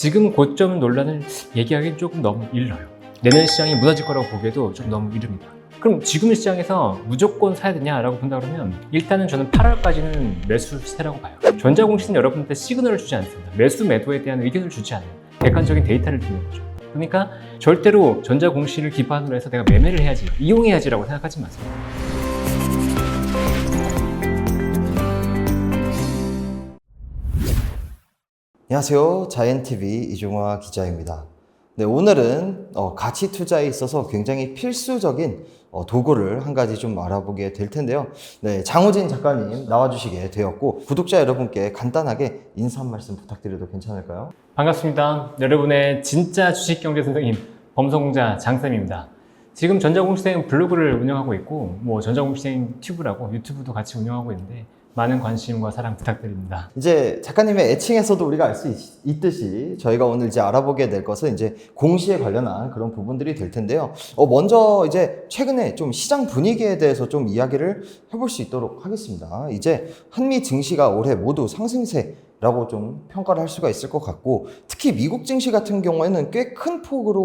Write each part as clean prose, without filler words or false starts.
지금 고점 논란을 얘기하기는 조금 너무 일러요. 내년 시장이 무너질 거라고 보기에도 좀 너무 이릅니다. 그럼 지금 시장에서 무조건 사야 되냐라고 본다 그러면 일단은 저는 8월까지는 매수세라고 봐요. 전자공시는 여러분한테 시그널을 주지 않습니다. 매수 매도에 대한 의견을 주지 않아요. 객관적인 데이터를 주는 거죠. 그러니까 절대로 전자공시를 기반으로 해서 내가 매매를 해야지, 이용해야지라고 생각하지 마세요. 안녕하세요. 자연TV 이종화 기자입니다. 네, 오늘은 가치 투자에 있어서 굉장히 필수적인 도구를 한 가지 좀 알아보게 될 텐데요. 네, 장호진 작가님 나와주시게 되었고, 구독자 여러분께 간단하게 인사 한 말씀 부탁드려도 괜찮을까요? 반갑습니다. 여러분의 진짜 주식경제 선생님 범성공자 장쌤입니다. 지금 전자공시생 블로그를 운영하고 있고 전자공시생 튜브라고 유튜브도 같이 운영하고 있는데 많은 관심과 사랑 부탁드립니다. 이제 작가님의 애칭에서도 우리가 알 수 있듯이 저희가 오늘 이제 알아보게 될 것은 이제 공시에 관련한 그런 부분들이 될 텐데요. 먼저 이제 최근에 좀 시장 분위기에 대해서 좀 이야기를 해볼 수 있도록 하겠습니다. 이제 한미 증시가 올해 모두 상승세라고 좀 평가를 할 수가 있을 것 같고, 특히 미국 증시 같은 경우에는 꽤 큰 폭으로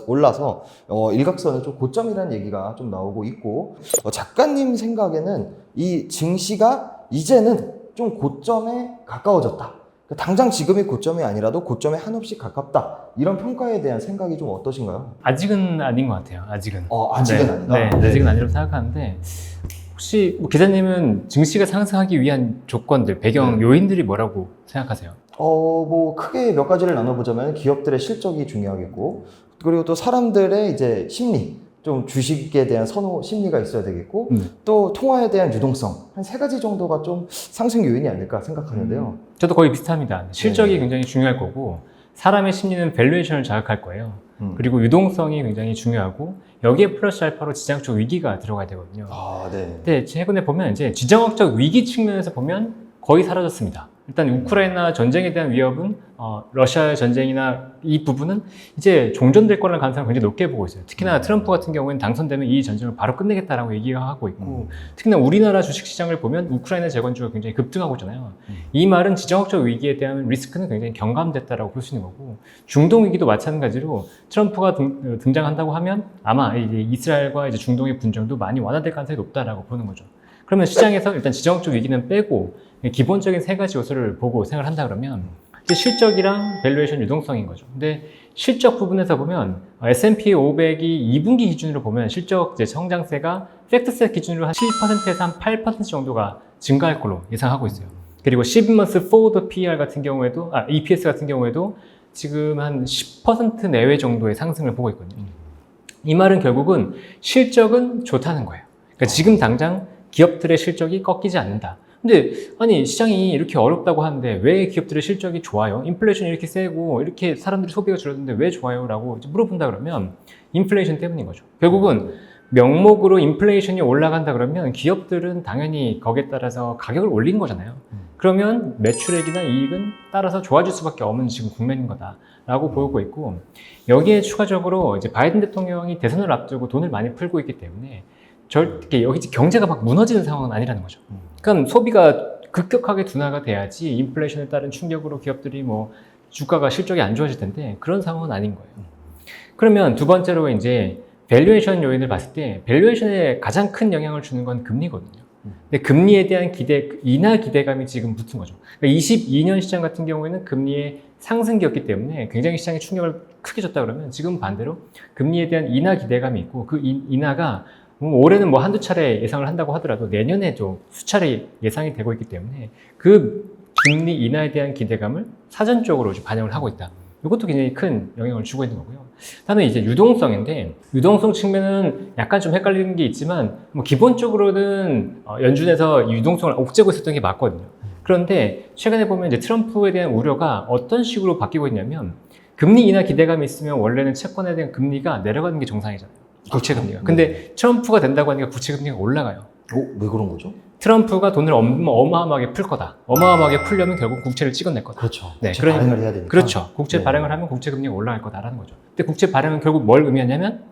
올라서 일각선은 좀 고점이라는 얘기가 좀 나오고 있고, 작가님 생각에는 이 증시가 이제는 좀 고점에 가까워졌다. 당장 지금이 고점이 아니라도 고점에 한없이 가깝다. 이런 평가에 대한 생각이 좀 어떠신가요? 아직은 아닌 것 같아요. 아직은. 아직은 네. 아니다? 네, 아직은 아니라고 생각하는데 혹시 기자님은 증시가 상승하기 위한 조건들, 배경 요인들이 뭐라고 생각하세요? 크게 몇 가지를 나눠보자면 기업들의 실적이 중요하겠고, 그리고 또 사람들의 이제 심리, 좀 주식에 대한 선호 심리가 있어야 되겠고, 또 통화에 대한 유동성, 한 3가지 정도가 좀 상승 요인이 아닐까 생각하는데요. 저도 거의 비슷합니다. 실적이 네. 굉장히 중요할 거고, 사람의 심리는 밸류에이션을 자극할 거예요. 그리고 유동성이 굉장히 중요하고, 여기에 플러스 알파로 지정학적 위기가 들어가야 되거든요. 네. 근데 최근에 보면 이제 지정학적 위기 측면에서 보면 거의 사라졌습니다. 일단 우크라이나 전쟁에 대한 위협은 러시아의 전쟁이나 이 부분은 이제 종전될 거라는 가능성을 굉장히 높게 보고 있어요. 특히나 트럼프 같은 경우에는 당선되면 이 전쟁을 바로 끝내겠다라고 얘기하고 있고, 특히나 우리나라 주식시장을 보면 우크라이나 재건주가 굉장히 급등하고 있잖아요. 이 말은 지정학적 위기에 대한 리스크는 굉장히 경감됐다라고 볼 수 있는 거고, 중동 위기도 마찬가지로 트럼프가 등장한다고 하면 아마 이제 이스라엘과 이제 중동의 분쟁도 많이 완화될 가능성이 높다라고 보는 거죠. 그러면 시장에서 일단 지정학적 위기는 빼고 기본적인 3가지 요소를 보고 생각을 한다 그러면 이제 실적이랑 밸류에이션 유동성인 거죠. 근데 실적 부분에서 보면 S&P 500이 2분기 기준으로 보면 실적 이제 성장세가 팩트셋 기준으로 한 7%에서 한 8% 정도가 증가할 걸로 예상하고 있어요. 그리고 12months forward PER 같은 경우에도 EPS 같은 경우에도 지금 한 10% 내외 정도의 상승을 보고 있거든요. 이 말은 결국은 실적은 좋다는 거예요. 그러니까 지금 당장 기업들의 실적이 꺾이지 않는다. 근데 아니 시장이 이렇게 어렵다고 하는데 왜 기업들의 실적이 좋아요? 인플레이션이 이렇게 세고 이렇게 사람들이 소비가 줄었는데 왜 좋아요? 라고 물어본다 그러면 인플레이션 때문인 거죠. 결국은 명목으로 인플레이션이 올라간다 그러면 기업들은 당연히 거기에 따라서 가격을 올린 거잖아요. 그러면 매출액이나 이익은 따라서 좋아질 수밖에 없는 지금 국면인 거다라고 보고 있고, 여기에 추가적으로 이제 바이든 대통령이 대선을 앞두고 돈을 많이 풀고 있기 때문에 절대 여기 경제가 막 무너지는 상황은 아니라는 거죠. 그러니까 소비가 급격하게 둔화가 돼야지 인플레이션에 따른 충격으로 기업들이 주가가 실적이 안 좋아질 텐데 그런 상황은 아닌 거예요. 그러면 두 번째로 이제 밸류에이션 요인을 봤을 때 밸류에이션에 가장 큰 영향을 주는 건 금리거든요. 근데 금리에 대한 인하 기대감이 지금 붙은 거죠. 그러니까 22년 시장 같은 경우에는 금리의 상승기였기 때문에 굉장히 시장에 충격을 크게 줬다 그러면 지금 반대로 금리에 대한 인하 기대감이 있고, 그 인하가 올해는 한두 차례 예상을 한다고 하더라도 내년에도 수차례 예상이 되고 있기 때문에 그 금리 인하에 대한 기대감을 사전적으로 반영을 하고 있다. 이것도 굉장히 큰 영향을 주고 있는 거고요. 다음에 이제 유동성인데, 유동성 측면은 약간 좀 헷갈리는 게 있지만 기본적으로는 연준에서 유동성을 옥죄고 있었던 게 맞거든요. 그런데 최근에 보면 이제 트럼프에 대한 우려가 어떤 식으로 바뀌고 있냐면, 금리 인하 기대감이 있으면 원래는 채권에 대한 금리가 내려가는 게 정상이잖아요. 국채금리가. 근데 트럼프가 된다고 하니까 국채금리가 올라가요. 왜 그런 거죠? 트럼프가 돈을 어마어마하게 풀 거다. 어마어마하게 풀려면 결국 국채를 찍어낼 거다. 그렇죠. 네, 국채 발행을 해야 되니까. 그렇죠. 국채 네. 발행을 하면 국채금리가 올라갈 거다라는 거죠. 근데 국채 발행은 결국 뭘 의미하냐면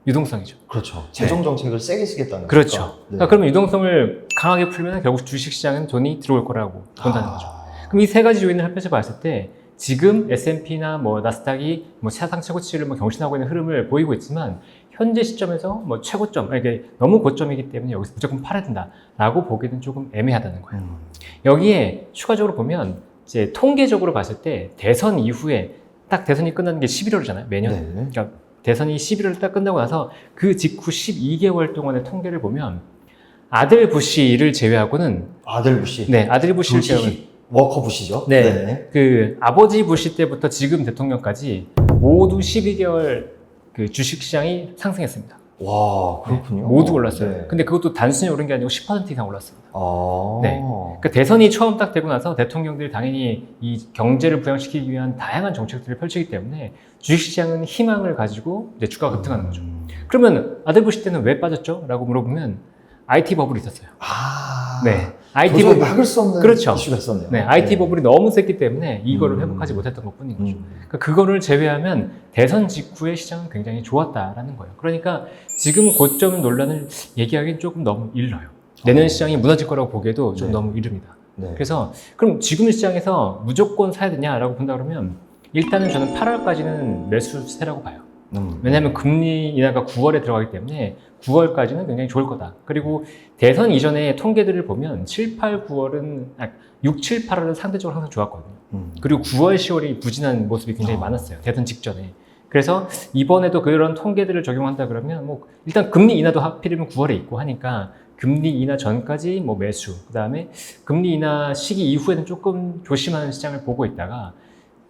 유동성이죠. 그렇죠. 재정 정책을 세게 쓰겠다는 거죠. 그렇죠. 그러면 유동성을 강하게 풀면 결국 주식시장은 돈이 들어올 거라고 본다는 거죠. 그럼 이 3가지 요인을 합해서 봤을 때 지금 S&P나 뭐 나스닥이 뭐 사상 최고치를 뭐 경신하고 있는 흐름을 보이고 있지만 현재 시점에서 뭐 최고점, 이게 너무 고점이기 때문에 여기서 무조건 팔아야 된다라고 보기는 조금 애매하다는 거예요. 여기에 추가적으로 보면 이제 통계적으로 봤을 때 대선 이후에 딱 대선이 끝나는 게 11월이잖아요, 매년. 네. 그러니까 대선이 11월 딱 끝나고 나서 그 직후 12개월 동안의 통계를 보면 아들 부시를 제외하고는 아들 부시. 네, 아들 부시를 부시. 제외하고는 워커 부시죠. 네. 그 아버지 부시 때부터 지금 대통령까지 모두 12개월 그 주식 시장이 상승했습니다. 와, 그렇군요. 모두 올랐어요. 네. 근데 그것도 단순히 오른 게 아니고 10% 이상 올랐습니다. 아. 네. 그러니까 대선이 처음 딱 되고 나서 대통령들이 당연히 이 경제를 부양시키기 위한 다양한 정책들을 펼치기 때문에 주식시장은 희망을 가지고 이제 주가가 급등하는 거죠. 그러면 아들 부시 때는 왜 빠졌죠? 라고 물어보면 IT 버블이 있었어요. 아. 네. IT 도저히 버블. 막을 수 없는 그렇죠. 이슈가 있었네요. 네. IT 버블이 너무 셌기 때문에 이거를 회복하지 못했던 것 뿐인 거죠. 그러니까 그거를 제외하면 대선 직후의 시장은 굉장히 좋았다라는 거예요. 그러니까 지금 고점 논란을 얘기하기는 조금 너무 일러요. 내년 시장이 무너질 거라고 보기에도 좀 네. 너무 이릅니다. 네. 그래서 그럼 지금 시장에서 무조건 사야 되냐라고 본다 그러면 일단은 저는 8월까지는 매수세라고 봐요. 왜냐하면 금리 인하가 9월에 들어가기 때문에 9월까지는 굉장히 좋을 거다. 그리고 대선 이전에 통계들을 보면 7, 8, 9월은 6, 7, 8월은 상대적으로 항상 좋았거든요. 그리고 9월, 10월이 부진한 모습이 굉장히 많았어요. 대선 직전에. 그래서 이번에도 그런 통계들을 적용한다 그러면 뭐 일단 금리 인하도 하필이면 9월에 있고 하니까 금리 인하 전까지 뭐 매수, 그다음에 금리 인하 시기 이후에는 조금 조심하는 시장을 보고 있다가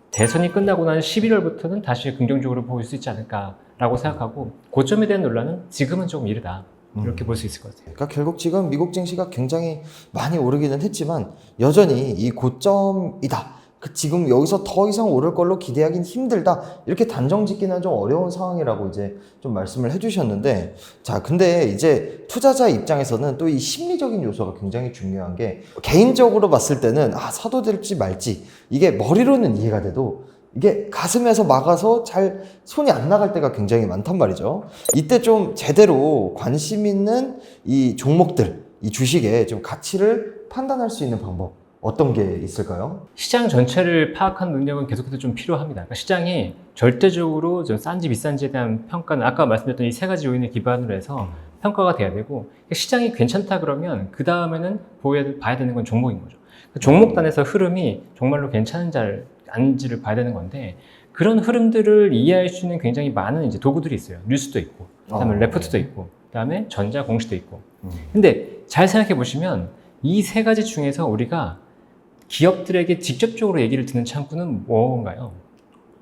대선이 끝나고 난 11월부터는 다시 긍정적으로 보일 수 있지 않을까라고 생각하고 고점에 대한 논란은 지금은 조금 이르다. 이렇게 볼 수 있을 것 같아요. 그러니까 결국 지금 미국 증시가 굉장히 많이 오르기는 했지만 여전히 이 고점이다. 지금 여기서 더 이상 오를 걸로 기대하기는 힘들다. 이렇게 단정 짓기는 좀 어려운 상황이라고 이제 좀 말씀을 해주셨는데, 자, 근데 이제 투자자 입장에서는 또 이 심리적인 요소가 굉장히 중요한 게 개인적으로 봤을 때는 사도 될지 말지 이게 머리로는 이해가 돼도 이게 가슴에서 막아서 잘 손이 안 나갈 때가 굉장히 많단 말이죠. 이때 좀 제대로 관심 있는 이 종목들, 이 주식의 좀 가치를 판단할 수 있는 방법 어떤 게 있을까요? 시장 전체를 파악하는 능력은 계속해서 좀 필요합니다. 그러니까 시장이 절대적으로 좀 싼지 비싼지에 대한 평가는 아까 말씀드렸던 이 세 가지 요인을 기반으로 해서 평가가 돼야 되고 시장이 괜찮다 그러면 그 다음에는 봐야 되는 건 종목인 거죠. 종목단에서 흐름이 정말로 괜찮은지 아닌지를 봐야 되는 건데 그런 흐름들을 이해할 수 있는 굉장히 많은 이제 도구들이 있어요. 뉴스도 있고, 그다음에 레포트도 있고, 그다음에 전자 공시도 있고. 근데 잘 생각해 보시면 이 세 가지 중에서 우리가 기업들에게 직접적으로 얘기를 듣는 창구는 뭔가요?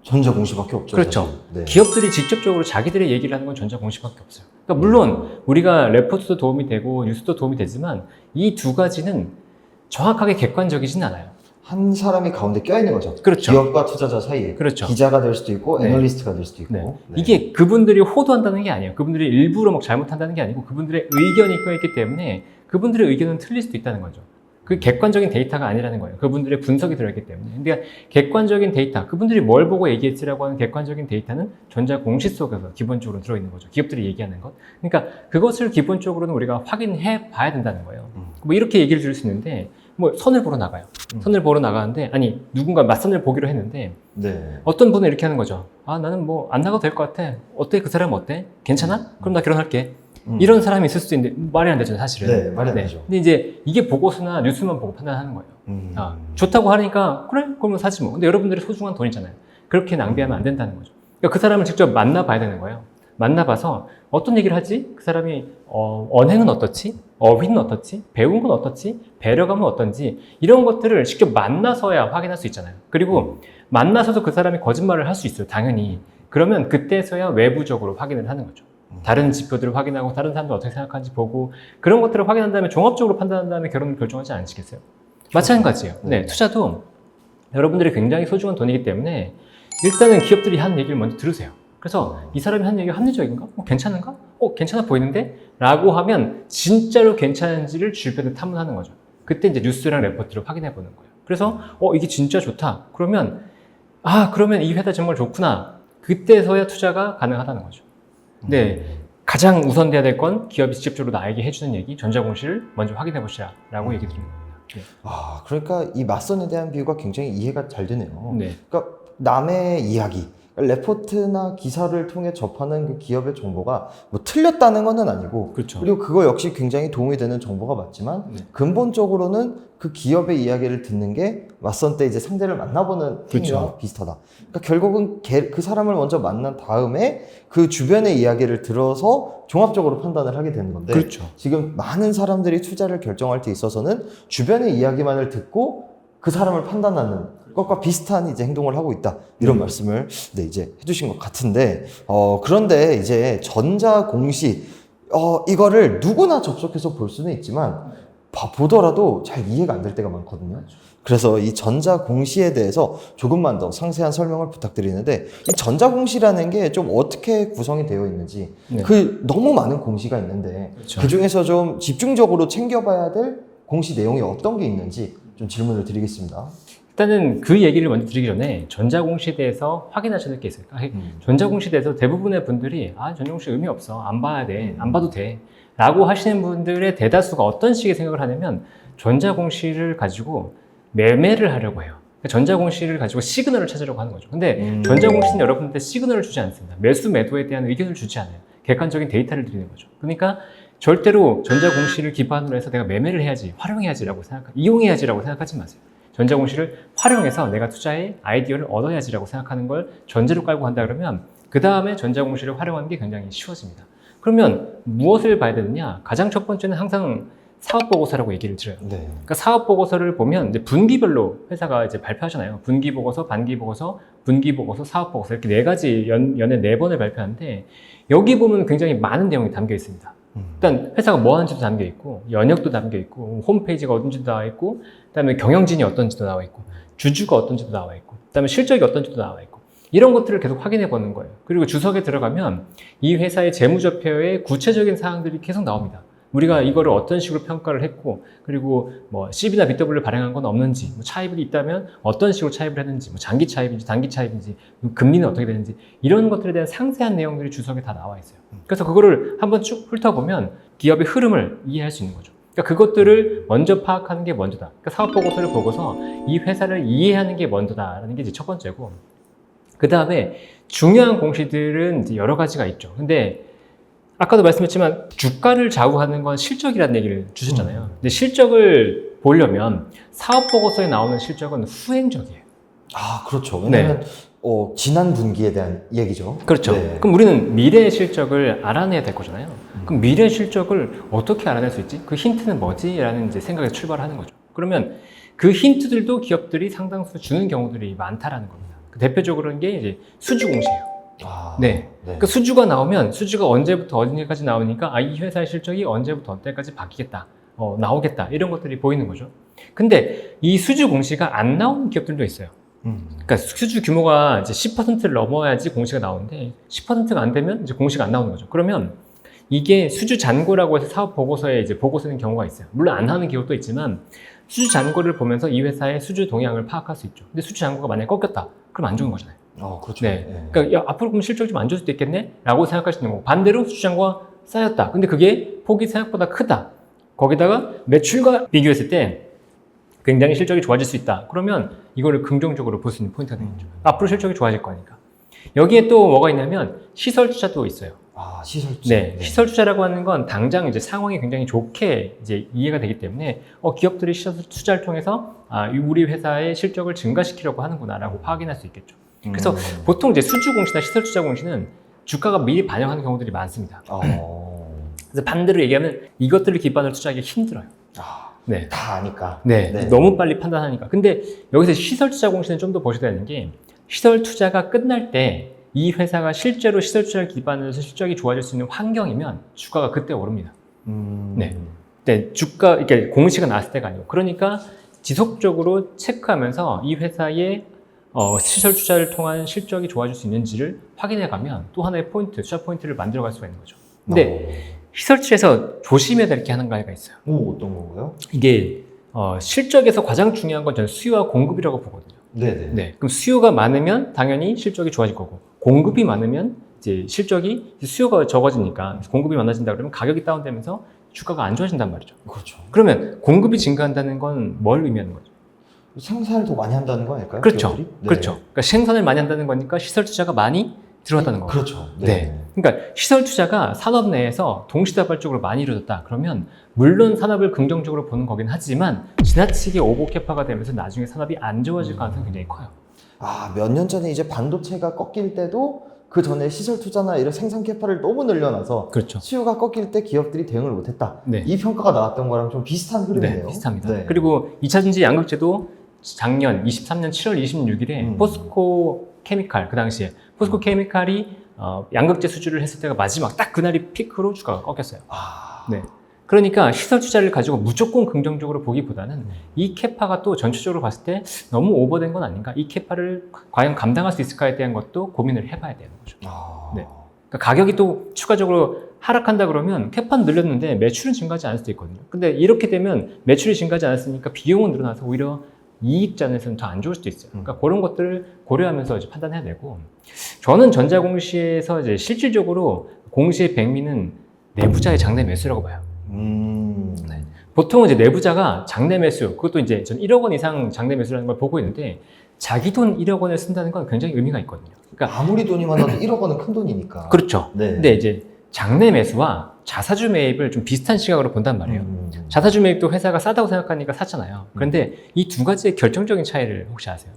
전자공시밖에 없죠. 그렇죠. 사실. 네. 기업들이 직접적으로 자기들의 얘기를 하는 건 전자공시밖에 없어요. 그러니까 물론 우리가 레포트도 도움이 되고 뉴스도 도움이 되지만 이 두 가지는 정확하게 객관적이진 않아요. 한 사람이 가운데 껴있는 거죠. 그렇죠. 기업과 투자자 사이에. 그렇죠. 기자가 될 수도 있고 네. 애널리스트가 될 수도 있고. 네. 네. 이게 그분들이 호도한다는 게 아니에요. 그분들이 일부러 막 잘못한다는 게 아니고 그분들의 의견이 껴있기 때문에 그분들의 의견은 틀릴 수도 있다는 거죠. 그 객관적인 데이터가 아니라는 거예요. 그분들의 분석이 들어있기 때문에. 그러니까 객관적인 데이터, 그분들이 뭘 보고 얘기했지라고 하는 객관적인 데이터는 전자 공시 속에서 기본적으로 들어있는 거죠. 기업들이 얘기하는 것. 그러니까 그것을 기본적으로는 우리가 확인해 봐야 된다는 거예요. 뭐 이렇게 얘기를 드릴 수 있는데 뭐 선을 보러 나가요. 선을 보러 나가는데 아니 누군가 맞선을 보기로 했는데 네. 어떤 분은 이렇게 하는 거죠. 나는 뭐 안 나가도 될 것 같아. 어때? 그 사람 어때? 괜찮아? 그럼 나 결혼할게. 이런 사람이 있을 수도 있는데 말이 안 되죠, 사실은. 네, 말이 안 되죠. 근데 이제 이게 보고서나 뉴스만 보고 판단하는 거예요. 좋다고 하니까 그래? 그러면 사지 뭐. 근데 여러분들의 소중한 돈이잖아요. 그렇게 낭비하면 안 된다는 거죠. 그러니까 그 사람을 직접 만나봐야 되는 거예요. 만나봐서 어떤 얘기를 하지? 그 사람이 언행은 어떻지? 어휘는 어떻지? 배운 건 어떻지? 배려감은 어떤지 이런 것들을 직접 만나서야 확인할 수 있잖아요. 그리고 만나서도 그 사람이 거짓말을 할 수 있어요. 당연히. 그러면 그때서야 외부적으로 확인을 하는 거죠. 다른 지표들을 확인하고 다른 사람들 어떻게 생각하는지 보고 그런 것들을 확인한 다음에 종합적으로 판단한 다음에 결론을 결정하지 않으시겠어요? 마찬가지예요. 네, 투자도 여러분들이 굉장히 소중한 돈이기 때문에 일단은 기업들이 하는 얘기를 먼저 들으세요. 그래서 이 사람이 하는 얘기가 합리적인가? 괜찮은가? 괜찮아 보이는데? 라고 하면 진짜로 괜찮은지를 주변에 탐문하는 거죠. 그때 이제 뉴스랑 레포트를 확인해 보는 거예요. 그래서 이게 진짜 좋다. 그러면 그러면 이 회사 정말 좋구나. 그때서야 투자가 가능하다는 거죠. 네, 가장 우선돼야 될 건 기업이 직접적으로 나에게 해주는 얘기, 전자공시를 먼저 확인해 보시라라고 얘기 드립니다. 네. 아, 그러니까 이 맞선에 대한 비유가 굉장히 이해가 잘 되네요. 네. 그러니까 남의 이야기, 레포트나 기사를 통해 접하는 그 기업의 정보가 뭐 틀렸다는 건 아니고, 그렇죠. 그리고 그거 역시 굉장히 도움이 되는 정보가 맞지만 네. 근본적으로는 그 기업의 이야기를 듣는 게 맞선 때 이제 상대를 만나보는 그렇죠. 행위와 비슷하다. 그러니까 결국은 그 사람을 먼저 만난 다음에 그 주변의 이야기를 들어서 종합적으로 판단을 하게 되는 건데, 그렇죠. 지금 많은 사람들이 투자를 결정할 때 있어서는 주변의 이야기만을 듣고 그 사람을 판단하는 것과 비슷한 이제 행동을 하고 있다. 이런 말씀을 네, 이제 해주신 것 같은데, 그런데 이제 전자공시, 이거를 누구나 접속해서 볼 수는 있지만, 보더라도 잘 이해가 안 될 때가 많거든요. 그래서 이 전자공시에 대해서 조금만 더 상세한 설명을 부탁드리는데, 이 전자공시라는 게 좀 어떻게 구성이 되어 있는지, 네. 너무 많은 공시가 있는데, 그렇죠. 그 중에서 좀 집중적으로 챙겨봐야 될 공시 내용이 어떤 게 있는지 좀 질문을 드리겠습니다. 일단은 그 얘기를 먼저 드리기 전에 전자공시에 대해서 확인하셔야 될 게 있어요. 전자공시에 대해서 대부분의 분들이 전자공시 의미 없어. 안 봐야 돼. 안 봐도 돼. 라고 하시는 분들의 대다수가 어떤 식의 생각을 하냐면 전자공시를 가지고 매매를 하려고 해요. 전자공시를 가지고 시그널을 찾으려고 하는 거죠. 근데 전자공시는 여러분한테 시그널을 주지 않습니다. 매수 매도에 대한 의견을 주지 않아요. 객관적인 데이터를 드리는 거죠. 그러니까 절대로 전자공시를 기반으로 해서 내가 매매를 해야지, 활용해야지라고 이용해야지라고 생각하지 마세요. 전자공시를 활용해서 내가 투자의 아이디어를 얻어야지라고 생각하는 걸 전제로 깔고 간다 그러면 그 다음에 전자공시를 활용하는 게 굉장히 쉬워집니다. 그러면 무엇을 봐야 되느냐? 가장 첫 번째는 항상 사업보고서라고 얘기를 드려요. 네. 그러니까 사업보고서를 보면 이제 분기별로 회사가 이제 발표하잖아요. 분기보고서, 반기보고서, 분기보고서, 사업보고서 이렇게 네 가지 연에 네 번을 발표하는데 여기 보면 굉장히 많은 내용이 담겨 있습니다. 일단 회사가 뭐 하는지도 담겨 있고 연역도 담겨 있고 홈페이지가 어떤지도 나와 있고 그다음에 경영진이 어떤지도 나와 있고 주주가 어떤지도 나와 있고 그다음에 실적이 어떤지도 나와 있고 이런 것들을 계속 확인해 보는 거예요. 그리고 주석에 들어가면 이 회사의 재무제표의 구체적인 사항들이 계속 나옵니다. 우리가 이거를 어떤 식으로 평가를 했고 그리고 뭐 CB나 BW를 발행한 건 없는지 뭐 차입이 있다면 어떤 식으로 차입을 했는지 뭐 장기 차입인지 단기 차입인지 금리는 어떻게 되는지 이런 것들에 대한 상세한 내용들이 주석에 다 나와 있어요. 그래서 그거를 한번 쭉 훑어보면 기업의 흐름을 이해할 수 있는 거죠. 그러니까 그것들을 먼저 파악하는 게 먼저다. 그러니까 사업보고서를 보고서 이 회사를 이해하는 게 먼저다라는 게 이제 첫 번째고 그 다음에 중요한 공시들은 이제 여러 가지가 있죠. 근데 아까도 말씀했지만 주가를 좌우하는 건 실적이라는 얘기를 주셨잖아요. 근데 실적을 보려면 사업보고서에 나오는 실적은 후행적이에요. 아, 그렇죠. 왜냐면 지난 분기에 대한 얘기죠. 그렇죠. 네. 그럼 우리는 미래의 실적을 알아내야 될 거잖아요. 그럼 미래의 실적을 어떻게 알아낼 수 있지? 그 힌트는 뭐지? 라는 이제 생각에 출발하는 거죠. 그러면 그 힌트들도 기업들이 상당수 주는 경우들이 많다라는 겁니다. 대표적으로 게 이제 수주 공시예요. 네. 그 수주가 나오면 수주가 언제부터 언제까지 나오니까 이 회사의 실적이 언제부터 언제까지 바뀌겠다. 나오겠다. 이런 것들이 보이는 거죠. 근데 이 수주 공시가 안 나오는 기업들도 있어요. 그러니까 수주 규모가 이제 10%를 넘어야지 공시가 나오는데 10%가 안 되면 이제 공시가 안 나오는 거죠. 그러면 이게 수주 잔고라고 해서 사업 보고서에 이제 보고 쓰는 경우가 있어요. 물론 안 하는 기업도 있지만 수주 잔고를 보면서 이 회사의 수주 동향을 파악할 수 있죠. 근데 수주 잔고가 만약에 꺾였다. 그럼 안 좋은 거잖아요. 그렇죠. 네. 그러니까 앞으로 그럼 실적이 좀 안 좋을 수도 있겠네? 라고 생각할 수 있는 거고 반대로 수주 잔고가 쌓였다. 근데 그게 폭이 생각보다 크다. 거기다가 매출과 비교했을 때 굉장히 실적이 좋아질 수 있다. 그러면 이거를 긍정적으로 볼 수 있는 포인트가 되겠죠. 앞으로 실적이 좋아질 거니까. 여기에 또 뭐가 있냐면 시설 투자도 있어요. 시설 투자. 네. 시설 투자라고 하는 건 당장 이제 상황이 굉장히 좋게 이제 이해가 되기 때문에 기업들이 시설 투자를 통해서 우리 회사의 실적을 증가시키려고 하는구나라고 확인할 수 있겠죠. 그래서 보통 이제 수주 공시나 시설 투자 공시는 주가가 미리 반영하는 경우들이 많습니다. 그래서 반대로 얘기하면 이것들을 기반으로 투자하기 힘들어요. 네. 다 아니까. 네. 너무 빨리 판단하니까. 근데 여기서 시설 투자 공시는 좀 더 보셔야 되는 게 시설 투자가 끝날 때 이 회사가 실제로 시설 투자를 기반으로 해서 실적이 좋아질 수 있는 환경이면 주가가 그때 오릅니다. 네. 네. 주가, 이렇게 공시가 나왔을 때가 아니고. 그러니까 지속적으로 체크하면서 이 회사의 시설 투자를 통한 실적이 좋아질 수 있는지를 확인해 가면 또 하나의 포인트, 투자 포인트를 만들어 갈 수가 있는 거죠. 근데 시설 투자에서 조심해야 될 게 한 가지가 있어요. 어떤 건가요? 이게 실적에서 가장 중요한 건 저는 수요와 공급이라고 보거든요. 네네. 네. 그럼 수요가 많으면 당연히 실적이 좋아질 거고 공급이 많으면 이제 실적이 수요가 적어지니까 공급이 많아진다 그러면 가격이 다운되면서 주가가 안 좋아진단 말이죠. 그렇죠. 그러면 공급이 증가한다는 건 뭘 의미하는 거죠? 생산을 더 많이 한다는 거 아닐까요? 그렇죠. 기업들이? 네. 그렇죠. 그러니까 생산을 많이 한다는 거니까 시설 투자가 많이 들어갔다는 거죠. 그렇죠. 네. 그러니까 시설 투자가 산업 내에서 동시다발적으로 많이 이루어졌다. 그러면 물론 산업을 긍정적으로 보는 거긴 하지만 지나치게 오버캐파가 되면서 나중에 산업이 안 좋아질 가능성이 굉장히 커요. 몇 년 전에 이제 반도체가 꺾일 때도 그 전에 시설 투자나 이런 생산 캐파를 너무 늘려놔서 그렇죠. 수요가 꺾일 때 기업들이 대응을 못했다. 네. 이 평가가 나왔던 거랑 좀 비슷한 흐름이네요. 네, 비슷합니다. 네. 그리고 2차 전지 양극재도 작년 23년 7월 26일에 포스코 케미칼, 그 당시에 포스코 케미칼이 양극재 수주를 했을 때가 마지막 딱 그날이 피크로 주가가 꺾였어요. 네. 그러니까 시설 투자를 가지고 무조건 긍정적으로 보기보다는 이 캐파가 또 전체적으로 봤을 때 너무 오버된 건 아닌가? 이 캐파를 과연 감당할 수 있을까에 대한 것도 고민을 해봐야 되는 거죠. 네. 그러니까 가격이 또 추가적으로 하락한다 그러면 캐파는 늘렸는데 매출은 증가하지 않을 수도 있거든요. 근데 이렇게 되면 매출이 증가하지 않았으니까 비용은 늘어나서 오히려 이익자에서는 더 안 좋을 수도 있어요. 그러니까 그런 것들을 고려하면서 이제 판단해야 되고, 저는 전자공시에서 이제 실질적으로 공시의 백미는 내부자의 장내 매수라고 봐요. 네. 보통은 이제 내부자가 장내 매수, 그것도 이제 전 1억 원 이상 장내 매수라는 걸 보고 있는데, 자기 돈 1억 원을 쓴다는 건 굉장히 의미가 있거든요. 그러니까 아무리 돈이 많아도 1억 원은 큰 돈이니까. 그렇죠. 네. 근데 이제 장내 매수와 자사주 매입을 좀 비슷한 시각으로 본단 말이에요. 자사주 매입도 회사가 싸다고 생각하니까 샀잖아요. 그런데 이 두 가지의 결정적인 차이를 혹시 아세요?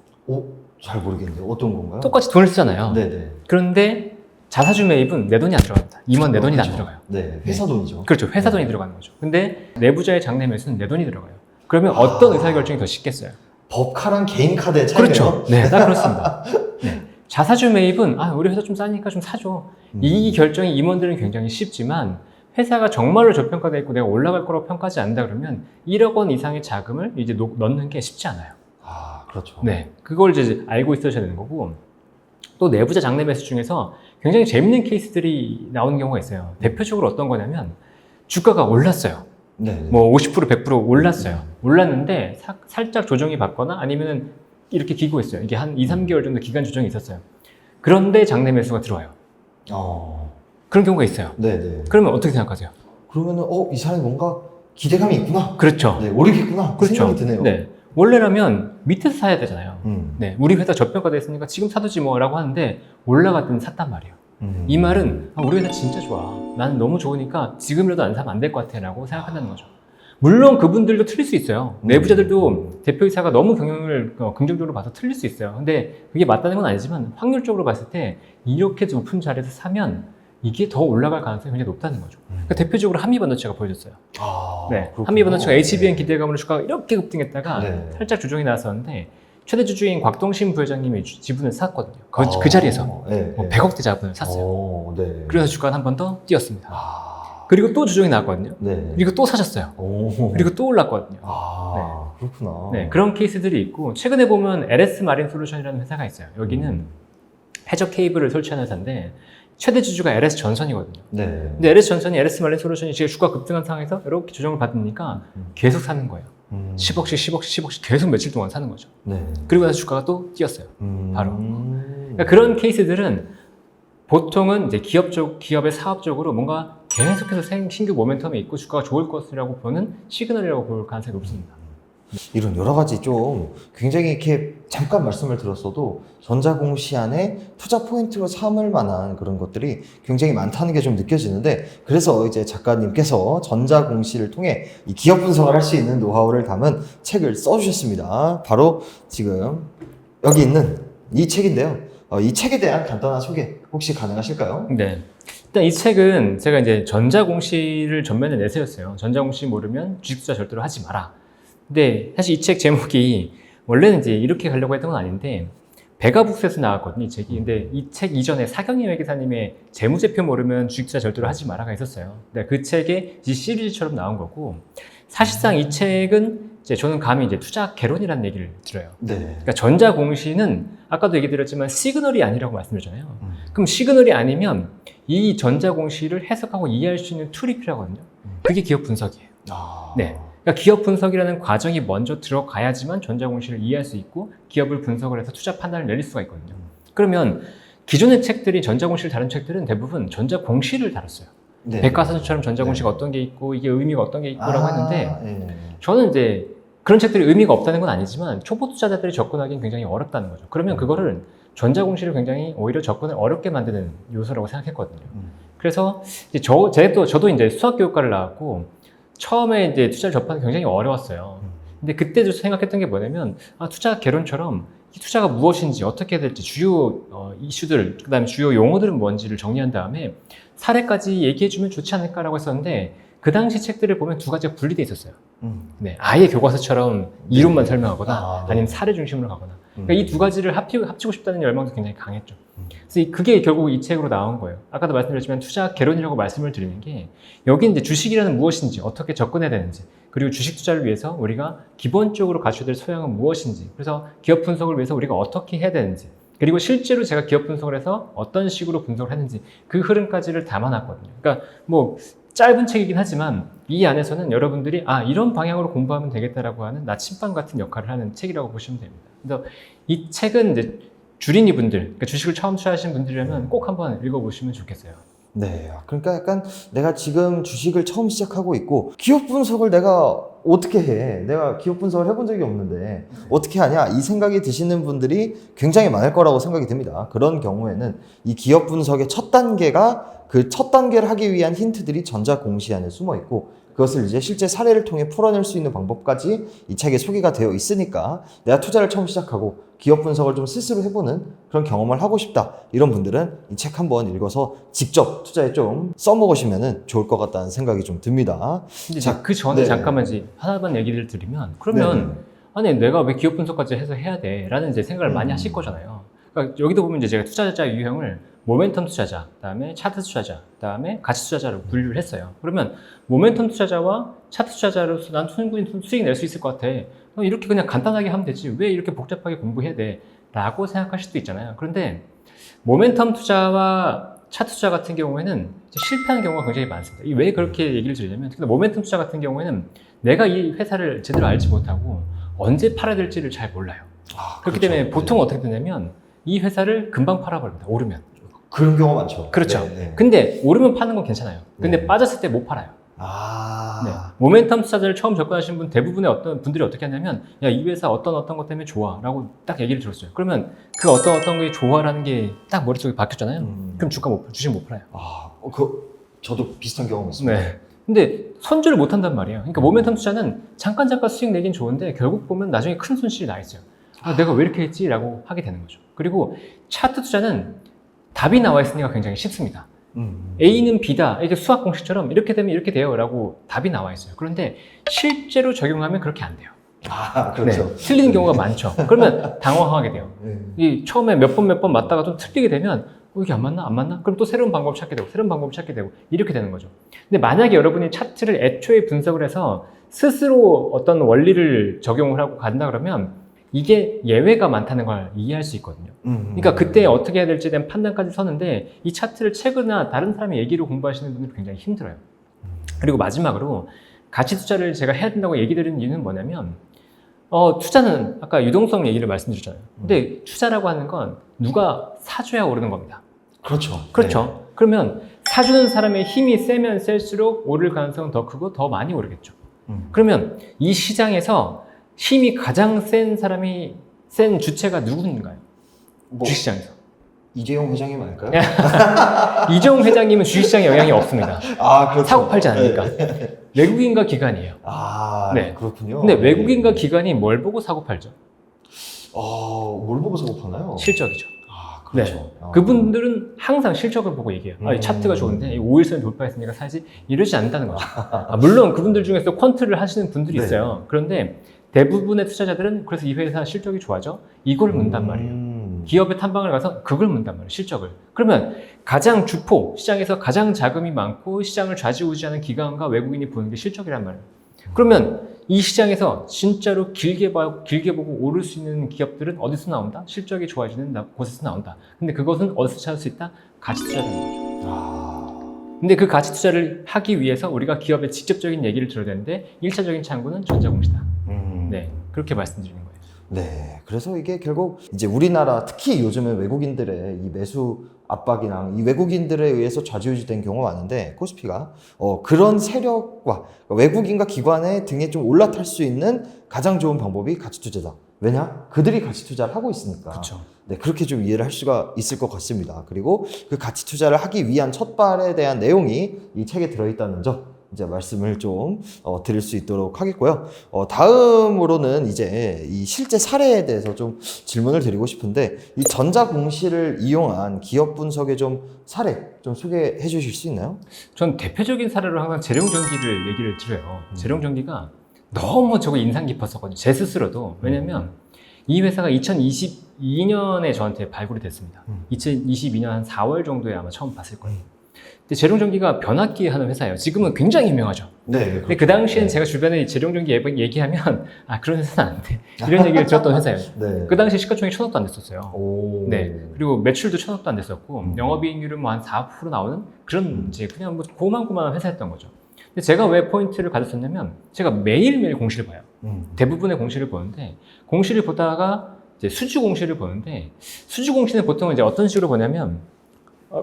잘 모르겠는데 어떤 건가요? 똑같이 돈을 쓰잖아요. 네네. 그런데 자사주 매입은 내 돈이 안 들어갑니다. 임원 내 돈이 그렇죠. 안 들어가요. 네, 회사 돈이죠. 그렇죠. 회사 돈이 들어가는 거죠. 근데 내부자의 장내 매수는 내 돈이 들어가요. 그러면 어떤 의사결정이 더 쉽겠어요? 법카랑 개인 카드의 차이네요. 그렇죠. 네, 딱 그렇습니다. 네. 자사주 매입은 우리 회사 좀 싸니까 좀 사줘. 이 결정이 임원들은 굉장히 쉽지만 회사가 정말로 저평가돼 있고 내가 올라갈 거라고 평가하지 않는다 그러면 1억 원 이상의 자금을 이제 넣는 게 쉽지 않아요. 그렇죠. 네, 그걸 이제 알고 있으셔야 되는 거고, 또 내부자 장내 매수 중에서 굉장히 재밌는 케이스들이 나오는 경우가 있어요. 대표적으로 어떤 거냐면 주가가 올랐어요. 네. 뭐 50% 100% 올랐어요. 올랐는데 살짝 조정이 받거나 아니면은 이렇게 기고했어요. 이게 한 2, 3개월 정도 기간 조정이 있었어요. 그런데 장내 매수가 들어와요. 그런 경우가 있어요. 네네. 그러면 어떻게 생각하세요? 그러면은 이 사람이 뭔가 기대감이 있구나. 그렇죠. 네, 오르겠구나. 그 그렇죠. 생각이 드네요. 네. 원래라면 밑에서 사야 되잖아요. 네. 우리 회사 저평가돼 있으니까 지금 사두지 뭐라고 하는데 올라갔더니 샀단 말이에요. 이 말은 우리 회사 진짜 좋아. 난 너무 좋으니까 지금이라도 안 사면 안 될 것 같아 라고 생각한다는 거죠. 물론 그분들도 틀릴 수 있어요. 내부자들도 대표이사가 너무 경영을 긍정적으로 봐서 틀릴 수 있어요. 근데 그게 맞다는 건 아니지만 확률적으로 봤을 때 이렇게 높은 자리에서 사면 이게 더 올라갈 가능성이 굉장히 높다는 거죠. 그러니까 대표적으로 한미반도체가 보여줬어요. 네, 한미반도체가 HBM 기대감으로 주가가 이렇게 급등했다가 네. 살짝 조정이 나왔었는데 최대 주주인 곽동신 부회장님이 지분을 샀거든요. 그 자리에서 네, 100억대 자본을 샀어요. 네. 그래서 주가는 한 번 더 뛰었습니다. 그리고 또 조정이 나왔거든요. 네. 그리고 또 사셨어요. 그리고 또 올랐거든요. 그렇구나. 네, 그런 케이스들이 있고, 최근에 보면 LS 마린 솔루션이라는 회사가 있어요. 여기는 해저 케이블을 설치하는 회사인데 최대 주주가 LS 전선이거든요. 네. 근데 LS 전선이 LS 마린 솔루션이 지금 주가 급등한 상황에서 이렇게 조정을 받으니까 계속 사는 거예요. 10억씩 10억씩 10억씩 계속 며칠 동안 사는 거죠. 네. 그리고 나서 주가가 또 뛰었어요. 바로. 음. 그러니까 그런 케이스들은 보통은 이제 기업의 사업적으로 뭔가 계속해서 신규 모멘텀이 있고 주가가 좋을 것이라고 보는 시그널이라고 볼 가능성이 높습니다. 이런 여러 가지 좀 굉장히 이렇게 잠깐 말씀을 들었어도 전자공시 안에 투자 포인트로 삼을 만한 그런 것들이 굉장히 많다는 게 좀 느껴지는데, 그래서 이제 작가님께서 전자공시를 통해 이 기업 분석을 할 수 있는 노하우를 담은 책을 써주셨습니다. 바로 지금 여기 있는 이 책인데요. 이 책에 대한 간단한 소개 혹시 가능하실까요? 네. 일단 이 책은 제가 이제 전자공시를 전면에 내세웠어요. 전자공시 모르면 주식투자 절대로 하지 마라. 근데 사실 이 책 제목이 원래는 이제 이렇게 가려고 했던 건 아닌데 베가북스에서 나왔거든요, 이 책이. 근데 이 책 이전에 사경희 회계사님의 재무제표 모르면 주식투자 절대로 하지 마라가 있었어요. 근데 그 책이 이 시리즈처럼 나온 거고, 사실상 이 책은 이제 저는 감히 이제 투자 개론이라는 얘기를 들어요. 네. 그러니까 전자공시는 아까도 얘기 드렸지만 시그널이 아니라고 말씀드렸잖아요. 그럼 시그널이 아니면 이 전자공시를 해석하고 이해할 수 있는 툴이 필요하거든요. 그게 기업 분석이에요. 네. 그러니까 기업 분석이라는 과정이 먼저 들어가야지만 전자공시를 이해할 수 있고 기업을 분석을 해서 투자 판단을 내릴 수가 있거든요. 그러면 기존의 책들이 전자공시를 다룬 책들은 대부분 전자공시를 다뤘어요. 네. 백과사전처럼 전자공시가 네. 어떤 게 있고 이게 의미가 어떤 게 있고라고 했는데 예. 저는 이제 그런 책들이 의미가 없다는 건 아니지만 초보 투자자들이 접근하기는 굉장히 어렵다는 거죠. 그러면 그거를 전자공시를 굉장히 오히려 접근을 어렵게 만드는 요소라고 생각했거든요. 그래서 이제 저도 이제 수학교육과를 나왔고 처음에 이제 투자를 접하는 게 굉장히 어려웠어요. 근데 그때도 생각했던 게 뭐냐면 투자 개론처럼 이 투자가 무엇인지 어떻게 해야 될지 주요 이슈들 그다음에 주요 용어들은 뭔지를 정리한 다음에 사례까지 얘기해주면 좋지 않을까라고 했었는데 그 당시 책들을 보면 두 가지가 분리돼 있었어요. 네, 아예 교과서처럼 이론만 설명하거나 네. 아니면 사례 중심으로 가거나 그러니까 이 두 가지를 합치고 싶다는 열망도 굉장히 강했죠. 그래서 그게 결국 이 책으로 나온 거예요. 아까도 말씀드렸지만 투자 개론이라고 말씀을 드리는 게 여기 이제 주식이라는 무엇인지 어떻게 접근해야 되는지 그리고 주식 투자를 위해서 우리가 기본적으로 갖춰야 될 소양은 무엇인지 그래서 기업 분석을 위해서 우리가 어떻게 해야 되는지 그리고 실제로 제가 기업 분석을 해서 어떤 식으로 분석을 했는지 그 흐름까지를 담아놨거든요. 그러니까 뭐 짧은 책이긴 하지만 이 안에서는 여러분들이 이런 방향으로 공부하면 되겠다라고 하는 나침반 같은 역할을 하는 책이라고 보시면 됩니다. 그래서 이 책은 이제 주린이 분들, 그러니까 주식을 처음 투자하시는 분들이라면 꼭 한번 읽어보시면 좋겠어요. 네. 그러니까 약간 내가 지금 주식을 처음 시작하고 있고 기업 분석을 내가 어떻게 해? 내가 기업 분석을 해본 적이 없는데 어떻게 하냐? 이 생각이 드시는 분들이 굉장히 많을 거라고 생각이 듭니다. 그런 경우에는 이 기업 분석의 첫 단계가 그 첫 단계를 하기 위한 힌트들이 전자공시 안에 숨어 있고 그것을 이제 실제 사례를 통해 풀어낼 수 있는 방법까지 이 책에 소개가 되어 있으니까 내가 투자를 처음 시작하고 기업 분석을 좀 스스로 해보는 그런 경험을 하고 싶다. 이런 분들은 이 책 한번 읽어서 직접 투자에 좀 써먹으시면 좋을 것 같다는 생각이 좀 듭니다. 근데 자, 그 전에 네. 잠깐만 이제 하나만 얘기를 드리면 그러면 아니 내가 왜 기업 분석까지 해서 해야 돼? 라는 이제 생각을 많이 하실 거잖아요. 그러니까 여기도 보면 이제 제가 투자자 유형을 모멘텀 투자자, 그다음에 차트 투자자, 그다음에 가치 투자자로 분류를 했어요. 그러면 모멘텀 투자자와 차트 투자자로서 난 충분히 수익 낼 수 있을 것 같아. 이렇게 그냥 간단하게 하면 되지. 왜 이렇게 복잡하게 공부해야 돼? 라고 생각하실 수도 있잖아요. 그런데 모멘텀 투자와 차트 투자 같은 경우에는 실패하는 경우가 굉장히 많습니다. 왜 그렇게 얘기를 드리냐면 특히 모멘텀 투자 같은 경우에는 내가 이 회사를 제대로 알지 못하고 언제 팔아야 될지를 잘 몰라요. 그렇기 그렇죠. 때문에 보통 어떻게 되냐면 이 회사를 금방 팔아버립니다. 오르면. 그런 경우가 많죠. 그렇죠. 네. 근데 오르면 파는 건 괜찮아요. 근데 네. 빠졌을 때 못 팔아요. 네. 아. 모멘텀 투자자를 처음 접근하신 분 대부분의 어떤 분들이 어떻게 하냐면 야, 이 회사 어떤 것 때문에 좋아 라고 딱 얘기를 들었어요. 그러면 그 어떤 게 좋아라는 게 딱 머릿속에 박혔잖아요. 그럼 주식 못 팔아요. 저도 비슷한 경험이 있습니다. 네. 근데 손절을 못 한단 말이에요. 그러니까 모멘텀 투자는 잠깐 수익 내긴 좋은데 결국 보면 나중에 큰 손실이 나 있어요. 내가 왜 이렇게 했지? 라고 하게 되는 거죠. 그리고 차트 투자는 답이 나와 있으니까 굉장히 쉽습니다. A는 B다. 이게 수학 공식처럼 이렇게 되면 이렇게 돼요. 라고 답이 나와 있어요. 그런데 실제로 적용하면 그렇게 안 돼요. 그렇죠. 네, 틀리는 경우가 많죠. 그러면 당황하게 돼요. 이 처음에 몇 번 맞다가 좀 틀리게 되면 이게 안 맞나? 그럼 또 새로운 방법을 찾게 되고 이렇게 되는 거죠. 근데 만약에 여러분이 차트를 애초에 분석을 해서 스스로 어떤 원리를 적용을 하고 간다 그러면 이게 예외가 많다는 걸 이해할 수 있거든요. 그러니까 그때 어떻게 해야 될지에 대한 판단까지 서는데 이 차트를 책이나 다른 사람의 얘기로 공부하시는 분들은 굉장히 힘들어요. 그리고 마지막으로 가치 투자를 제가 해야 된다고 얘기 드리는 이유는 뭐냐면 투자는 아까 유동성 얘기를 말씀드렸잖아요. 근데 투자라고 하는 건 누가 사줘야 오르는 겁니다. 그렇죠. 그렇죠. 그러면 사주는 사람의 힘이 세면 셀수록 오를 가능성은 더 크고 더 많이 오르겠죠. 그러면 이 시장에서 힘이 가장 센 주체가 누군가요? 주식시장에서. 이재용 회장님 아닐까요? 이재용 회장님은 주식시장에 영향이 없습니다. 그렇죠. 사고 팔지 않으니까. 외국인과 기관이에요. 네. 그렇군요. 근데 외국인과 기관이 뭘 보고 사고 팔죠? 뭘 보고 사고 파나요? 실적이죠. 그렇죠. 네. 그분들은 항상 실적을 보고 얘기해요. 이 차트가 좋은데 5일선 돌파했으니까 사지 이러지 않는다는 거죠. 물론 그분들 중에서 퀀트를 하시는 분들이 있어요. 그런데 대부분의 투자자들은 그래서 이 회사 실적이 좋아져? 이걸 문단 말이에요. 기업의 탐방을 가서 그걸 문단 말이에요. 실적을. 그러면 가장 주포, 시장에서 가장 자금이 많고 시장을 좌지우지하는 기관과 외국인이 보는 게 실적이란 말이에요. 그러면 이 시장에서 진짜로 길게 보고 오를 수 있는 기업들은 어디서 나온다? 실적이 좋아지는 곳에서 나온다. 근데 그것은 어디서 찾을 수 있다? 가치 투자라는 거죠. 근데 그 가치 투자를 하기 위해서 우리가 기업의 직접적인 얘기를 들어야 되는데 1차적인 창구는 전자공시다. 네, 그렇게 말씀드리는 거예요. 네. 그래서 이게 결국 이제 우리나라 특히 요즘에 외국인들의 이 매수 압박이랑 이 외국인들에 의해서 좌지우지된 경우가 많은데 코스피가 그런 세력과 외국인과 기관의 등에 좀 올라탈 수 있는 가장 좋은 방법이 가치 투자다. 왜냐? 그들이 가치 투자를 하고 있으니까. 그렇죠. 네, 그렇게 좀 이해를 할 수가 있을 것 같습니다. 그리고 그 가치 투자를 하기 위한 첫발에 대한 내용이 이 책에 들어있다는 점 이제 말씀을 좀 드릴 수 있도록 하겠고요. 다음으로는 이제 이 실제 사례에 대해서 좀 질문을 드리고 싶은데 이 전자공시를 이용한 기업 분석의 좀 사례 좀 소개해 주실 수 있나요? 전 대표적인 사례로 항상 재룡전기를 얘기를 드려요. 재룡전기가 너무 저거 인상 깊었었거든요. 제 스스로도. 왜냐면 이 회사가 2022년에 저한테 발굴이 됐습니다. 2022년 한 4월 정도에 아마 처음 봤을 거예요. 근데 재룡전기가 변압기 하는 회사예요. 지금은 굉장히 유명하죠. 네. 근데 그 당시엔 제가 주변에 재룡전기 얘기하면 그런 회사는 안 돼. 이런 얘기를 들었던 회사예요. 네. 그 당시 시가총액 1,000억도 안 됐었어요. 오. 네. 그리고 매출도 1,000억도 안 됐었고 영업이익률은 뭐 한 4% 나오는 그런 이제 그냥 뭐 고만고만한 회사였던 거죠. 근데 제가 왜 포인트를 가졌었냐면 제가 매일매일 공시를 봐요. 대부분의 공시를 보는데 공시를 보다가 이제 수주 공시를 보는데 수주 공시는 보통 이제 어떤 식으로 보냐면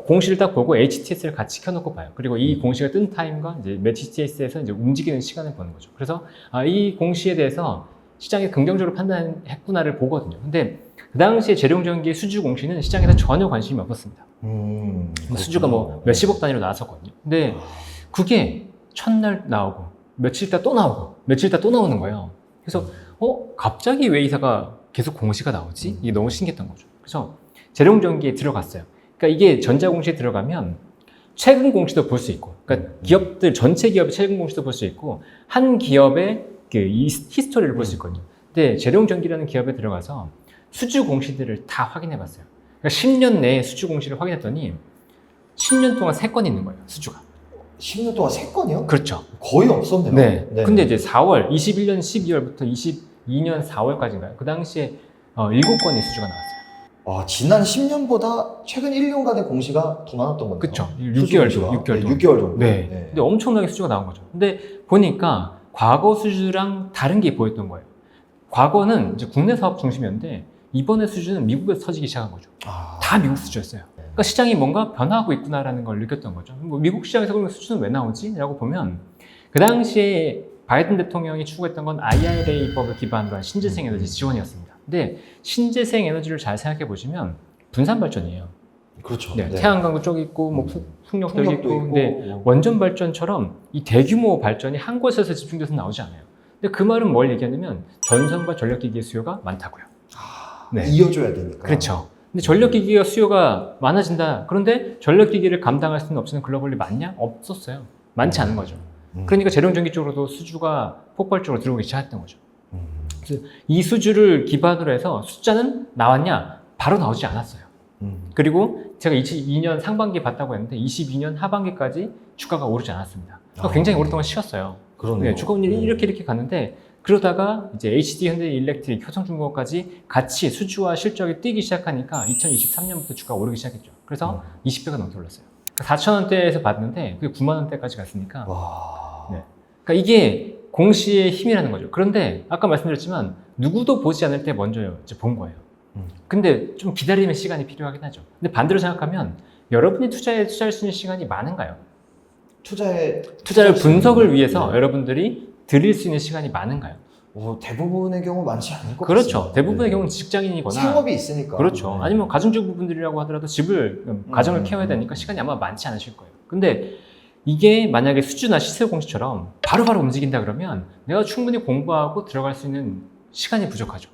공시를 딱 보고 HTS를 같이 켜놓고 봐요. 그리고 이 공시가 뜬 타임과 이제 HTS에서 이제 움직이는 시간을 보는 거죠. 그래서 이 공시에 대해서 시장이 긍정적으로 판단했구나를 보거든요. 근데 그 당시에 재룡전기의 수주 공시는 시장에서 전혀 관심이 없었습니다. 수주가 뭐 몇십억 단위로 나왔었거든요. 근데 그게 첫날 나오고 며칠 있다 또 나오고 며칠 있다 또 나오는 거예요. 그래서 갑자기 왜 이사가 계속 공시가 나오지? 이게 너무 신기했던 거죠. 그래서 재룡전기에 들어갔어요. 그러니까 이게 전자공시에 들어가면 최근 공시도 볼 수 있고, 그러니까 기업들 전체 기업의 최근 공시도 볼 수 있고 한 기업의 그 히스토리를 볼 수 있거든요. 근데 재룡전기라는 기업에 들어가서 수주 공시들을 다 확인해봤어요. 그러니까 10년 내에 수주 공시를 확인했더니 10년 동안 3건 있는 거예요, 수주가. 10년 동안 3건이요? 그렇죠. 거의 없었네요. 네. 근데 이제 21년 12월부터 22년 4월까지인가요? 그 당시에 7건의 수주가 나왔어요. 지난 10년보다 최근 1년간의 공시가 더 많았던 건가요? 그쵸. 6개월 정도. 6개월 네, 6개월 정도. 네. 네. 근데 엄청나게 수주가 나온 거죠. 근데 보니까 과거 수주랑 다른 게 보였던 거예요. 과거는 이제 국내 사업 중심이었는데 이번에 수주는 미국에서 터지기 시작한 거죠. 다 미국 수주였어요. 그러니까 시장이 뭔가 변화하고 있구나라는 걸 느꼈던 거죠. 뭐 미국 시장에서 그러면 수주는 왜 나오지? 라고 보면 그 당시에 바이든 대통령이 추구했던 건 IRA법을 기반으로 한 신재생 에너지 지원이었습니다. 근데 신재생 에너지를 잘 생각해 보시면 분산 발전이에요. 그렇죠. 네, 네. 태양광도 저기 있고 뭐 풍력도 여기 풍력도 있고, 근데 원전 발전처럼 이 대규모 발전이 한 곳에서 집중돼서 나오지 않아요. 근데 그 말은 뭘 얘기하냐면 전선과 전력기기의 수요가 많다고요. 네. 이어줘야 되니까. 그렇죠. 근데 전력기기가 수요가 많아진다. 그런데 전력기기를 감당할 수는 없는 글로벌리 많냐? 없었어요. 많지 않은 거죠. 그러니까 재룡전기 쪽으로도 수주가 폭발적으로 들어오기 시작했던 거죠. 그래서 이 수주를 기반으로 해서 숫자는 나왔냐? 바로 나오지 않았어요. 그리고 제가 22년 상반기에 봤다고 했는데 22년 하반기까지 주가가 오르지 않았습니다. 그러니까 굉장히 오랫동안 쉬었어요. 그러네요. 네, 주가는 이렇게 가는데 그러다가 이제 HD 현대일렉트릭, 효성중공업까지 같이 수주와 실적이 뛰기 시작하니까 2023년부터 주가가 오르기 시작했죠. 그래서 20배가 넘게 올랐어요. 4,000원대에서 봤는데 그게 9만 원대까지 갔으니까. 와. 네. 그러니까 이게 공시의 힘이라는 거죠. 그런데 아까 말씀드렸지만 누구도 보지 않을 때 먼저 이제 본 거예요. 근데 좀 기다림의 시간이 필요하긴 하죠. 근데 반대로 생각하면 여러분이 투자할 수 있는 시간이 많은가요? 투자를 분석을 위해서 네. 여러분들이 드릴 수 있는 시간이 많은가요? 대부분의 경우 많지 않을 것 그렇죠. 같습니다. 대부분의 네. 경우는 직장인이거나 생업이 있으니까. 그렇죠. 네. 아니면 가정주부분들이라고 하더라도 집을 가정을 케어해야 되니까 시간이 아마 많지 않으실 거예요. 근데 이게 만약에 수주나 시세 공시처럼 바로바로 움직인다 그러면 내가 충분히 공부하고 들어갈 수 있는 시간이 부족하죠.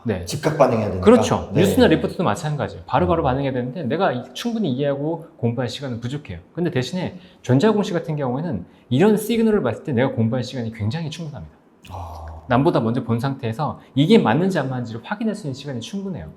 네. 즉각 반응해야 되니까. 그렇죠. 네. 뉴스나 리포트도 마찬가지예요. 바로바로 반응해야 되는데 내가 충분히 이해하고 공부할 시간은 부족해요. 근데 대신에 전자공시 같은 경우에는 이런 시그널을 봤을 때 내가 공부할 시간이 굉장히 충분합니다. 남보다 먼저 본 상태에서 이게 맞는지 안 맞는지를 확인할 수 있는 시간이 충분해요.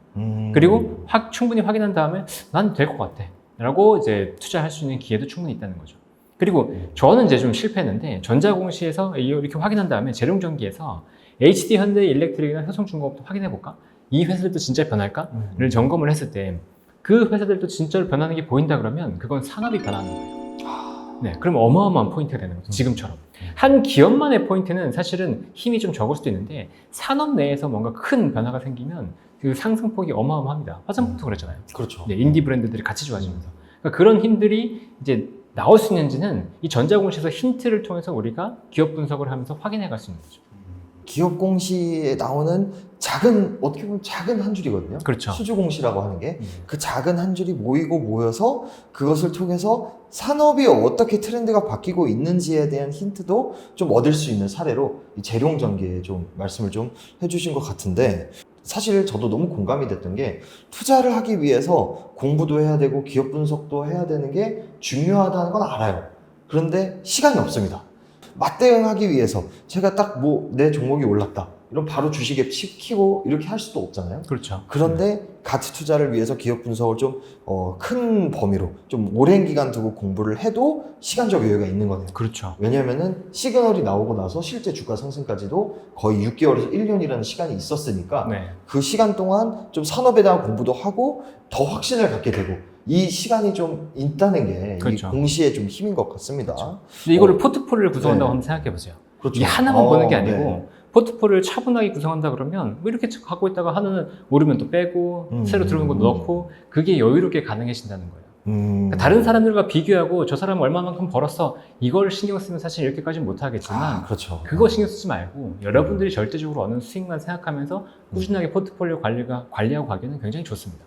그리고 충분히 확인한 다음에 난 될 것 같아 라고 이제 투자할 수 있는 기회도 충분히 있다는 거죠. 그리고 저는 이제 좀 실패했는데 전자공시에서 이렇게 확인한 다음에 재룡전기에서 HD 현대일렉트릭이나 효성중공업도 확인해 볼까? 이 회사들도 진짜 변할까?를 점검을 했을 때 그 회사들도 진짜로 변하는 게 보인다 그러면 그건 산업이 변하는 거예요. 네, 그럼 어마어마한 포인트가 되는 거죠. 지금처럼. 한 기업만의 포인트는 사실은 힘이 좀 적을 수도 있는데 산업 내에서 뭔가 큰 변화가 생기면 그 상승폭이 어마어마합니다. 화장품도 그랬잖아요. 그렇죠. 네, 인디 브랜드들이 같이 좋아지면서. 그러니까 그런 힘들이 이제 나올 수 있는지는 이 전자공시에서 힌트를 통해서 우리가 기업 분석을 하면서 확인해 갈 수 있는 거죠. 기업 공시에 나오는 작은, 어떻게 보면 작은 한 줄이거든요. 그렇죠. 수주 공시라고 하는 게 그 작은 한 줄이 모여서 그것을 통해서 산업이 어떻게 트렌드가 바뀌고 있는지에 대한 힌트도 좀 얻을 수 있는 사례로 이 재룡 전기에 좀 말씀을 좀 해주신 것 같은데, 사실 저도 너무 공감이 됐던 게 투자를 하기 위해서 공부도 해야 되고 기업 분석도 해야 되는 게 중요하다는 건 알아요. 그런데 시간이 없습니다. 맞대응하기 위해서 제가 딱 뭐 내 종목이 올랐다 이런 바로 주식에 키고 이렇게 할 수도 없잖아요. 그렇죠. 그런데 가치 투자를 위해서 기업 분석을 좀 큰 범위로 좀 오랜 기간 두고 공부를 해도 시간적 여유가 있는 거네요. 그렇죠. 왜냐면은 시그널이 나오고 나서 실제 주가 상승까지도 거의 6개월에서 1년이라는 시간이 있었으니까 네. 그 시간 동안 좀 산업에 대한 공부도 하고 더 확신을 갖게 되고 이 시간이 좀 있다는 게 그렇죠. 이 공시의 좀 힘인 것 같습니다. 그렇죠. 근데 이거를 포트폴리오를 구성한다고 네. 한번 생각해 보세요. 그렇죠. 이 하나만 보는 게 아니고 네. 포트폴리오를 차분하게 구성한다 그러면 뭐 이렇게 갖고 있다가 하나는 오르면 또 빼고 새로 들어오는 거 넣고 그게 여유롭게 가능해진다는 거예요. 그러니까 다른 사람들과 비교하고 저 사람은 얼마만큼 벌었어 이걸 신경 쓰면 사실 이렇게까지는 못하겠지만 그렇죠. 그거 신경 쓰지 말고 여러분들이 절대적으로 얻는 수익만 생각하면서 꾸준하게 포트폴리오 관리하고 가기는 굉장히 좋습니다.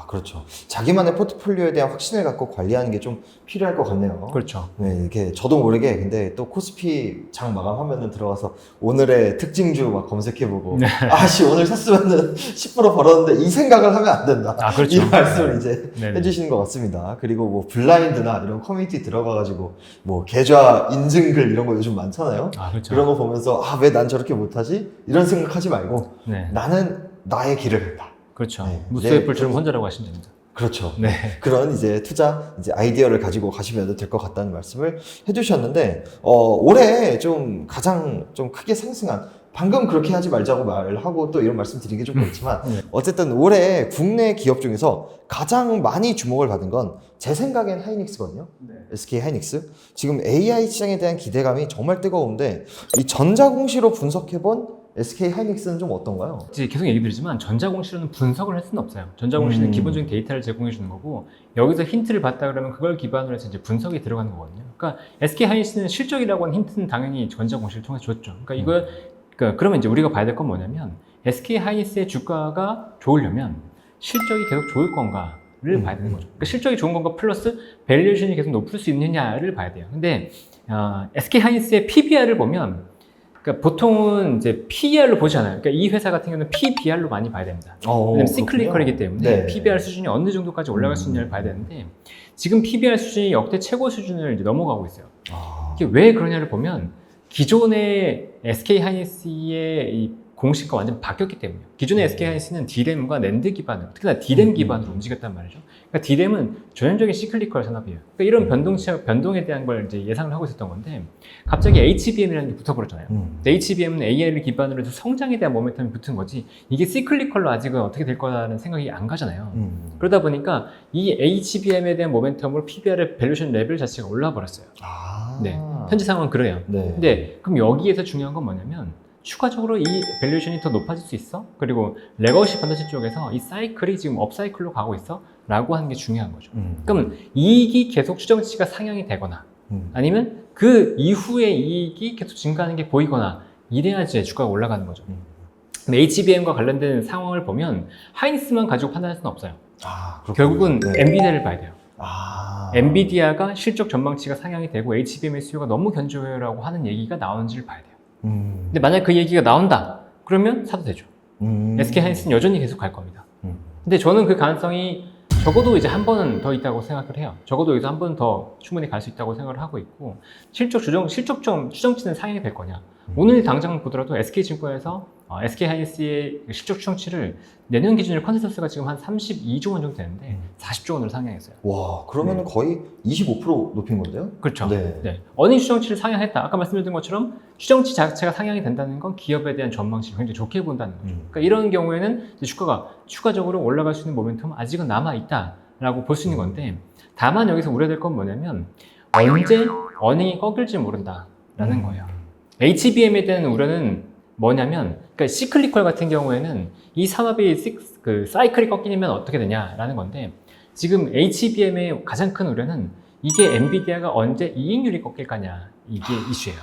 그렇죠. 자기만의 포트폴리오에 대한 확신을 갖고 관리하는 게 좀 필요할 것 같네요. 그렇죠. 네, 이렇게 저도 모르게 근데 또 코스피 장 마감하면은 들어가서 오늘의 특징주 막 검색해보고 네. 아씨 오늘 샀으면은 10% 벌었는데 이 생각을 하면 안 된다. 그렇죠. 이 말씀을 이제 네네. 해주시는 것 같습니다. 그리고 뭐 블라인드나 이런 커뮤니티 들어가가지고 뭐 계좌 인증글 이런 거 요즘 많잖아요. 그렇죠. 그런 거 보면서 왜 난 저렇게 못하지? 이런 생각하지 말고 네. 나는 나의 길을 간다. 그렇죠. 네. 무스의 뿔처럼 혼자라고 하시면 됩니다. 그렇죠. 네. 그런 이제 투자 이제 아이디어를 가지고 가시면 될 것 같다는 말씀을 해주셨는데, 올해 좀 가장 좀 크게 상승한, 방금 그렇게 하지 말자고 말하고 또 이런 말씀 드리기 좀 그렇지만, 어쨌든 올해 국내 기업 중에서 가장 많이 주목을 받은 건 제 생각엔 하이닉스거든요. 네. SK 하이닉스. 지금 AI 시장에 대한 기대감이 정말 뜨거운데, 이 전자공시로 분석해본 SK 하이닉스는 좀 어떤가요? 이제 계속 얘기 드리지만 전자공시로는 분석을 할 수는 없어요. 전자공시는 기본적인 데이터를 제공해 주는 거고 여기서 힌트를 봤다 그러면 그걸 기반으로 해서 이제 분석이 들어가는 거거든요. 그러니까 SK 하이닉스는 실적이라고 하는 힌트는 당연히 전자공시를 통해서 줬죠. 그러니까 그러면 이제 우리가 봐야 될 건 뭐냐면 SK 하이닉스의 주가가 좋으려면 실적이 계속 좋을 건가를 봐야 되는 거죠. 그러니까 실적이 좋은 건가 플러스 밸류에이션이 계속 높을 수 있느냐를 봐야 돼요. 근데 SK 하이닉스의 PBR을 보면 그러니까 보통은 이제 PER로 보지 않아요. 그러니까 이 회사 같은 경우는 PBR로 많이 봐야 됩니다. 왜냐면 시클리컬이기 때문에 네. PBR 수준이 어느 정도까지 올라갈 수 있냐를 봐야 되는데 지금 PBR 수준이 역대 최고 수준을 이제 넘어가고 있어요. 이게 왜 그러냐를 보면 기존의 SK 하이닉스의 이 공식과 완전 바뀌었기 때문이에요. 기존의 SK 하이닉스는 D램과 낸드 기반으로, 특히나 D램 기반으로 움직였단 말이죠. 그러니까 D램은 전형적인 시클리컬 산업이에요. 그러니까 이런 변동에 대한 걸 이제 예상을 하고 있었던 건데 갑자기 HBM이라는 게 붙어버렸잖아요. HBM은 AI를 기반으로 해서 성장에 대한 모멘텀이 붙은 거지 이게 시클리컬로 아직은 어떻게 될 거라는 생각이 안 가잖아요. 그러다 보니까 이 HBM에 대한 모멘텀으로 PBR의 밸류에이션 레벨 자체가 올라와 버렸어요. 네, 현재 상황은 그래요. 네. 근데 그럼 여기에서 중요한 건 뭐냐면 추가적으로 이 밸류에이션이 더 높아질 수 있어? 그리고 레거시 반도체 쪽에서 이 사이클이 지금 업사이클로 가고 있어? 라고 하는 게 중요한 거죠. 그럼 이익이 계속 추정치가 상향이 되거나 아니면 그 이후에 이익이 계속 증가하는 게 보이거나 이래야지 주가가 올라가는 거죠. HBM과 관련된 상황을 보면 하이닉스만 가지고 판단할 수는 없어요. 결국은 네. 엔비디아를 봐야 돼요. 엔비디아가 실적 전망치가 상향이 되고 HBM의 수요가 너무 견조해요라고 하는 얘기가 나오는지를 봐야 돼요. 근데 만약 그 얘기가 나온다 그러면 사도 되죠. SK 하이닉스는 여전히 계속 갈 겁니다. 근데 저는 그 가능성이 적어도 이제 한 번은 더 있다고 생각을 해요. 적어도 여기서 한 번 더 충분히 갈 수 있다고 생각을 하고 있고 실적점 추정치는 상향이 될 거냐. 오늘 당장 보더라도 SK증권에서 SK 하이닉스의 실적 추정치를 내년 기준으로 컨센서스가 지금 한 32조 원 정도 되는데 40조 원으로 상향했어요. 와, 그러면 거의 25% 높인 건데요? 그렇죠. 네. 네. 어닝 추정치를 상향했다. 아까 말씀드린 것처럼 추정치 자체가 상향이 된다는 건 기업에 대한 전망치를 굉장히 좋게 본다는 거죠. 그러니까 이런 경우에는 이제 주가가 추가적으로 올라갈 수 있는 모멘텀은 아직은 남아 있다라고 볼 수 있는 건데 다만 여기서 우려될 건 뭐냐면 언제 어닝이 꺾일지 모른다라는 거예요. HBM에 대한 우려는 뭐냐면, 그러니까 시클리컬 같은 경우에는 이 산업이 그 사이클이 꺾이면 어떻게 되냐라는 건데, 지금 HBM의 가장 큰 우려는 이게 엔비디아가 언제 이익률이 꺾일 거냐, 이게 이슈예요.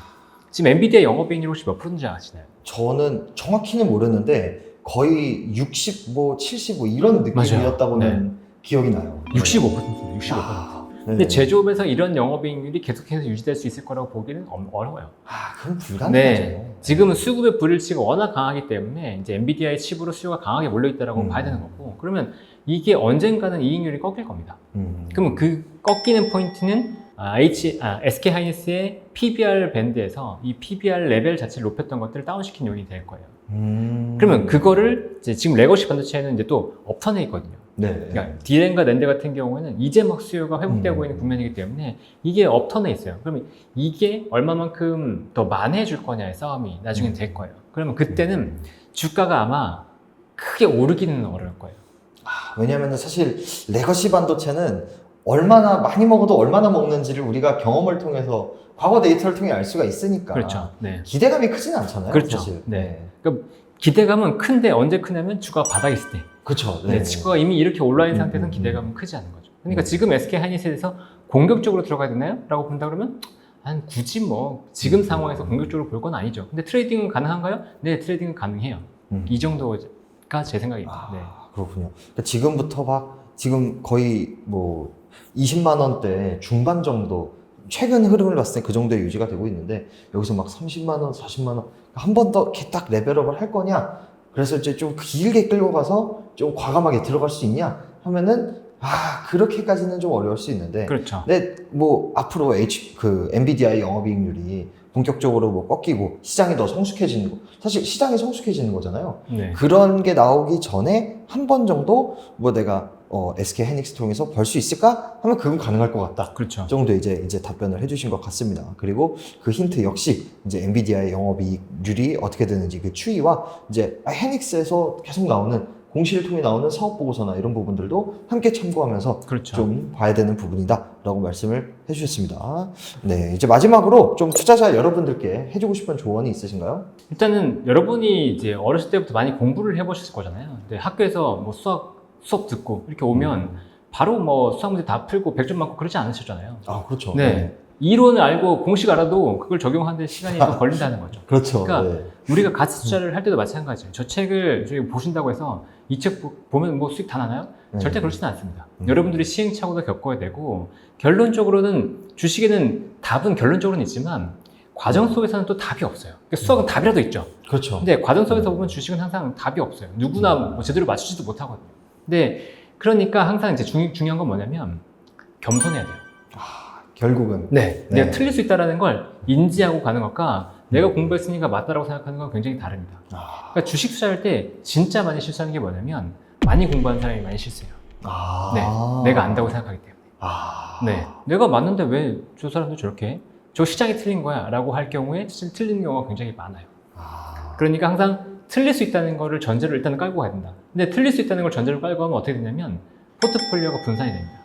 지금 엔비디아 영업이익률 혹시 몇 프로인지 아시나요? 저는 정확히는 모르는데 거의 60, 뭐 70, 뭐 이런 느낌이었다고는 기억이 나요. 65%입니다. 65%. 근데 제조업에서 이런 영업이익률이 계속해서 유지될 수 있을 거라고 보기는 어려워요. 그럼 불가능하죠. 네, 지금은 수급의 불일치가 워낙 강하기 때문에 이제 엔비디아의 칩으로 수요가 강하게 몰려 있다라고 봐야 되는 거고, 그러면 이게 언젠가는 이익률이 꺾일 겁니다. 그러면 그 꺾이는 포인트는 SK 하이닉스의 PBR 밴드에서 이 PBR 레벨 자체를 높였던 것들을 다운시킨 요인이 될 거예요. 그러면 그거를 이제 지금 레거시 반도체에는 이제 또 업턴에 있거든요. 네. 그러니까 D램과 낸드 같은 경우에는 이제 막 수요가 회복되고 있는 국면이기 때문에 이게 업턴에 있어요. 그러면 이게 얼마만큼 더 만회해줄 거냐의 싸움이 나중엔 될 거예요. 그러면 그때는 주가가 아마 크게 오르기는 어려울 거예요. 왜냐하면 사실 레거시 반도체는 얼마나 많이 먹어도 얼마나 먹는지를 우리가 경험을 통해서 과거 데이터를 통해 알 수가 있으니까. 그렇죠. 네. 기대감이 크진 않잖아요. 그렇죠. 사실. 네. 그러니까 기대감은 큰데 언제 크냐면 주가가 바닥에 있을 때. 그렇죠. 네. 주가가 이미 이렇게 올라 있는 상태에서는 기대감은 크지 않은 거죠. 그러니까 지금 SK 하이닉스에 대해서 공격적으로 들어가야 되나요? 라고 본다 그러면 굳이 뭐 지금 상황에서 공격적으로 볼 건 아니죠. 근데 트레이딩은 가능한가요? 네, 트레이딩은 가능해요. 이 정도가 제 생각입니다. 네. 그렇군요. 그러니까 지금부터 지금 거의 뭐 20만 원대 중반 정도 최근 흐름을 봤을 때 그 정도의 유지가 되고 있는데 여기서 막 30만 원, 40만 원 한 번 더 이렇게 딱 레벨업을 할 거냐? 그래서 이제 좀 길게 끌고 가서 좀 과감하게 들어갈 수 있냐? 하면은 그렇게까지는 좀 어려울 수 있는데. 그렇죠. 근데 뭐 앞으로 엔비디아의 영업이익률이 본격적으로 뭐 꺾이고 시장이 더 성숙해지는 거. 사실 시장이 성숙해지는 거잖아요. 네. 그런 게 나오기 전에 한 번 정도 뭐 내가 SK 하이닉스 통해서 벌 수 있을까? 하면 그건 가능할 것 같다. 그렇죠. 정도 이제 답변을 해주신 것 같습니다. 그리고 그 힌트 역시 이제 엔비디아의 영업이익률이 어떻게 되는지 그 추이와 이제 하이닉스에서 계속 나오는 공시를 통해 나오는 사업 보고서나 이런 부분들도 함께 참고하면서 그렇죠. 좀 봐야 되는 부분이다라고 말씀을 해주셨습니다. 네, 이제 마지막으로 좀 투자자 여러분들께 해주고 싶은 조언이 있으신가요? 일단은 여러분이 이제 어렸을 때부터 많이 공부를 해보셨을 거잖아요. 근데 학교에서 뭐 수업 듣고 이렇게 오면 바로 뭐 수학 문제 다 풀고 100점 맞고 그러지 않으셨잖아요. 그렇죠. 네. 이론을 알고 공식 알아도 그걸 적용하는데 시간이 또 걸린다는 거죠. 그렇죠. 그러니까 네. 우리가 가치 투자를 할 때도 마찬가지예요. 저 책을 저희 보신다고 해서 이 책 보면 뭐 수익 다 나나요? 절대 그렇지는 않습니다. 여러분들이 시행착오도 겪어야 되고 결론적으로는 주식에는 답은 결론적으로는 있지만 과정 속에서는 또 답이 없어요. 그러니까 수학은 답이라도 있죠. 그렇죠. 근데 과정 속에서 보면 주식은 항상 답이 없어요. 누구나 뭐 제대로 맞추지도 못하거든요. 근데 그러니까 항상 이제 중요한 건 뭐냐면 겸손해야 돼요. 결국은. 네. 네. 내가 틀릴 수 있다는 걸 인지하고 가는 것과 내가 공부했으니까 맞다라고 생각하는 건 굉장히 다릅니다. 그러니까 주식 투자할 때 진짜 많이 실수하는 게 뭐냐면 많이 공부한 사람이 많이 실수해요. 네. 내가 안다고 생각하기 때문에. 네. 내가 맞는데 왜 저 사람도 저렇게 해? 저 시장이 틀린 거야 라고 할 경우에 사실 틀리는 경우가 굉장히 많아요. 그러니까 항상 틀릴 수 있다는 거를 전제를 일단 깔고 가야 된다. 근데 틀릴 수 있다는 걸 전제를 깔고 하면 어떻게 되냐면 포트폴리오가 분산이 됩니다.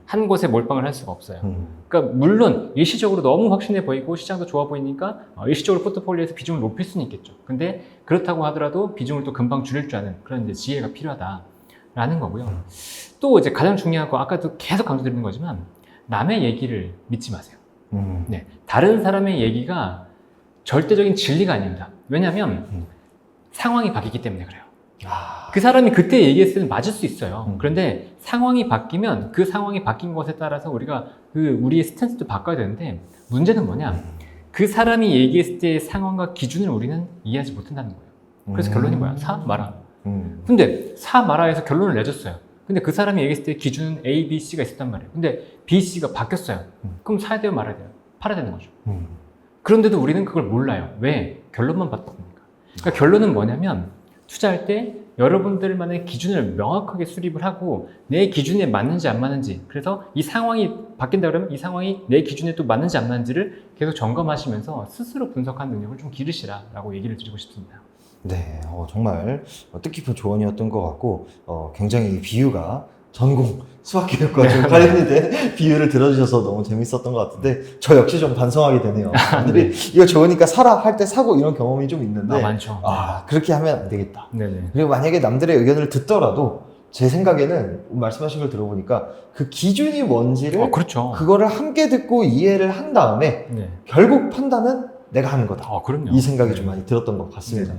한 곳에 몰빵을 할 수가 없어요. 그러니까 물론 일시적으로 너무 확신해 보이고 시장도 좋아 보이니까 일시적으로 포트폴리오에서 비중을 높일 수는 있겠죠. 근데 그렇다고 하더라도 비중을 또 금방 줄일 줄 아는 그런 이제 지혜가 필요하다라는 거고요. 또 이제 가장 중요한 거 아까도 계속 강조드리는 거지만 남의 얘기를 믿지 마세요. 네, 다른 사람의 얘기가 절대적인 진리가 아닙니다. 왜냐하면 상황이 바뀌기 때문에 그래요. 그 사람이 그때 얘기했을 때는 맞을 수 있어요. 그런데 상황이 바뀌면 그 상황이 바뀐 것에 따라서 우리가 우리의 스탠스도 바꿔야 되는데 문제는 뭐냐? 그 사람이 얘기했을 때의 상황과 기준을 우리는 이해하지 못한다는 거예요. 그래서 결론이 뭐야? 사 마라. 근데 사 마라에서 결론을 내줬어요. 근데 그 사람이 얘기했을 때 기준은 A, B, C가 있었단 말이에요. 근데 B, C가 바뀌었어요. 그럼 사야 돼요, 말아야 돼요? 팔아야 되는 거죠. 그런데도 우리는 그걸 몰라요. 왜? 결론만 봤다 보니까. 그러니까 결론은 뭐냐면 투자할 때 여러분들만의 기준을 명확하게 수립을 하고 내 기준에 맞는지 안 맞는지, 그래서 이 상황이 바뀐다 그러면 이 상황이 내 기준에 또 맞는지 안 맞는지를 계속 점검하시면서 스스로 분석하는 능력을 좀 기르시라라고 얘기를 드리고 싶습니다. 네, 정말 뜻깊은 조언이었던 것 같고 굉장히 이 비유가 전공 수학교육과 좀 관련이 된 비유를 들어주셔서 너무 재밌었던 것 같은데 저 역시 좀 반성하게 되네요. 사람들이 이거 좋으니까 사라 할 때 사고 이런 경험이 좀 있는데 많죠. 그렇게 하면 안 되겠다. 네네. 그리고 만약에 남들의 의견을 듣더라도 제 생각에는 말씀하신 걸 들어보니까 그 기준이 뭔지를 그렇죠. 그거를 함께 듣고 이해를 한 다음에 네. 결국 판단은 내가 하는 거다. 그럼요. 이 생각이 좀 많이 들었던 것 같습니다.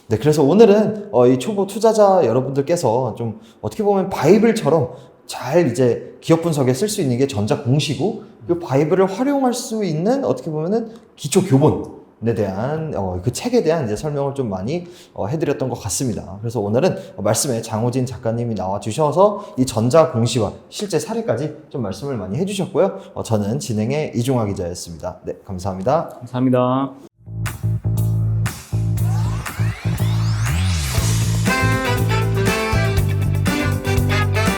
네, 그래서 오늘은 이 초보 투자자 여러분들께서 좀 어떻게 보면 바이블처럼 잘 이제 기업 분석에 쓸 수 있는 게 전자 공시고 그 바이블을 활용할 수 있는 어떻게 보면은 기초 교본에 대한 그 책에 대한 이제 설명을 좀 많이 해드렸던 것 같습니다. 그래서 오늘은 말씀에 장호진 작가님이 나와 주셔서 이 전자 공시와 실제 사례까지 좀 말씀을 많이 해주셨고요. 저는 진행의 이종화 기자였습니다. 네, 감사합니다. 감사합니다.